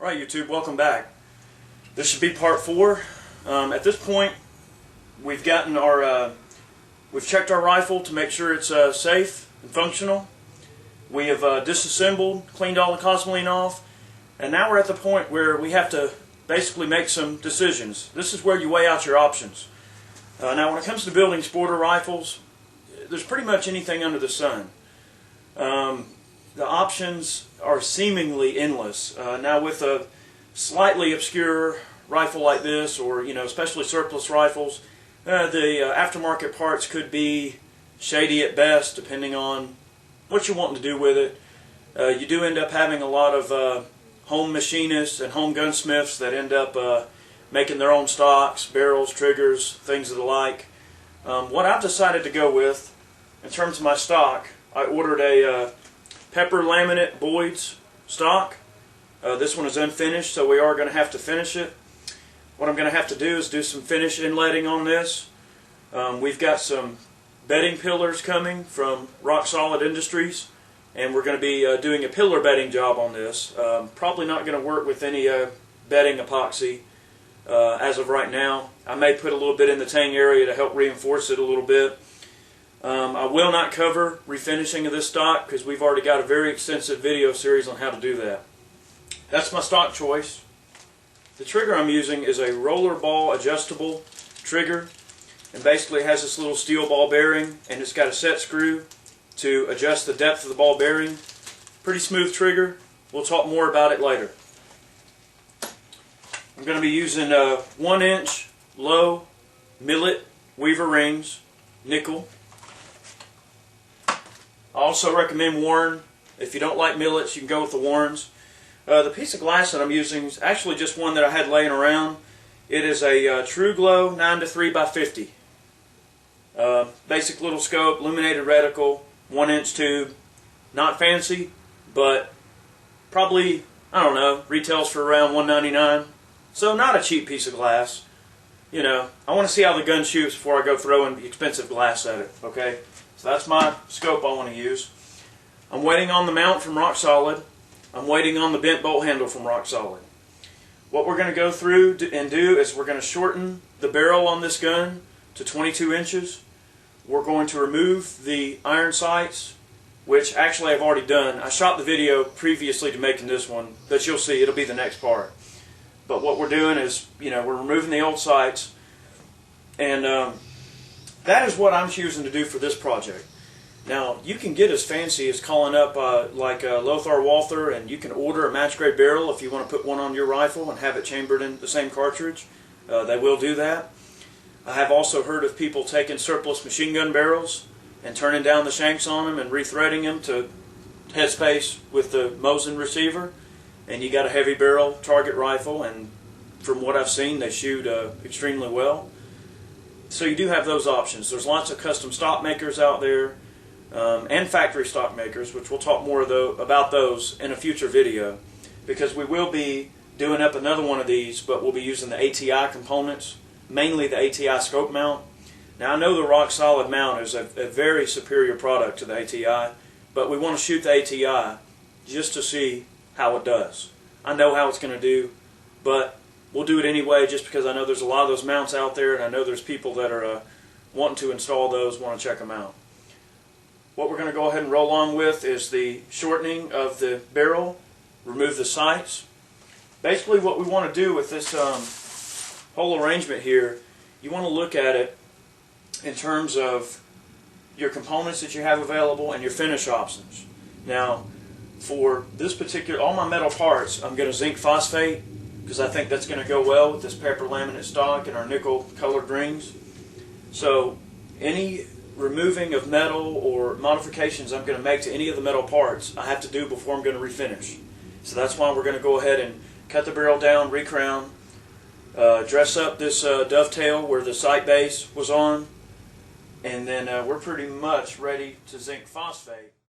Alright YouTube, welcome back. This should be part 4. At this point, we've gotten our, we've checked our rifle to make sure it's safe and functional. We have disassembled, cleaned all the cosmoline off, and now we're at the point where we have to basically make some decisions. This is where you weigh out your options. Now when it comes to building sporter rifles, there's pretty much anything under the sun. The options are seemingly endless. Now with a slightly obscure rifle like this, or especially surplus rifles, the aftermarket parts could be shady at best, depending on what you're wanting to do with it. You do end up having a lot of home machinists and home gunsmiths that end up making their own stocks, barrels, triggers, things of the like. What I've decided to go with, in terms of my stock, I ordered a pepper laminate Boyd's stock. This one is unfinished, so we are going to have to finish it. What I'm going to have to do is do some finish inletting on this. We've got some bedding pillars coming from Rock Solid Industries, and we're going to be doing a pillar bedding job on this. Probably not going to work with any bedding epoxy as of right now. I may put a little bit in the tang area to help reinforce it a little bit. I will not cover refinishing of this stock because we've already got a very extensive video series on how to do that. That's my stock choice. The trigger I'm using is a roller ball adjustable trigger, and basically it has this little steel ball bearing, and it's got a set screw to adjust the depth of the ball bearing. Pretty smooth trigger. We'll talk more about it later. I'm going to be using 1-inch low millet weaver rings, nickel. I also recommend Warren. If you don't like millets, you can go with the Warrens. The piece of glass that I'm using is actually just one that I had laying around. It is a True Glow 9-3x50. Basic little scope, illuminated reticle, 1-inch tube. Not fancy, but probably, I don't know, retails for around $1.99. So not a cheap piece of glass. I want to see how the gun shoots before I go throwing expensive glass at it, okay? So that's my scope I want to use. I'm waiting on the mount from Rock Solid. I'm waiting on the bent bolt handle from Rock Solid. What we're going to go through and do is we're going to shorten the barrel on this gun to 22 inches. We're going to remove the iron sights, which actually I've already done. I shot the video previously to making this one, but you'll see it'll be the next part. But what we're doing is, we're removing the old sights, and that is what I'm choosing to do for this project. Now, you can get as fancy as calling up like Lothar Walther, and you can order a match grade barrel if you want to put one on your rifle and have it chambered in the same cartridge. They will do that. I have also heard of people taking surplus machine gun barrels and turning down the shanks on them and rethreading them to headspace with the Mosin receiver, and you got a heavy barrel target rifle, and from what I've seen, they shoot extremely well. So you do have those options. There's lots of custom stock makers out there, and factory stock makers, which we'll talk more about those in a future video, because we will be doing up another one of these, but we'll be using the ATI components, mainly the ATI scope mount. Now I know the Rock Solid mount is a very superior product to the ATI, but we want to shoot the ATI just to see how it does. I know how it's going to do, but we'll do it anyway just because I know there's a lot of those mounts out there, and I know there's people that are wanting to install those, want to check them out. What we're going to go ahead and roll on with is the shortening of the barrel, remove the sights. Basically what we want to do with this whole arrangement here, you want to look at it in terms of your components that you have available and your finish options. Now, for this particular, all my metal parts, I'm going to zinc phosphate because I think that's going to go well with this pepper laminate stock and our nickel colored rings. So any removing of metal or modifications I'm going to make to any of the metal parts, I have to do before I'm going to refinish. So that's why we're going to go ahead and cut the barrel down, recrown, dress up this dovetail where the sight base was on, and then we're pretty much ready to zinc phosphate.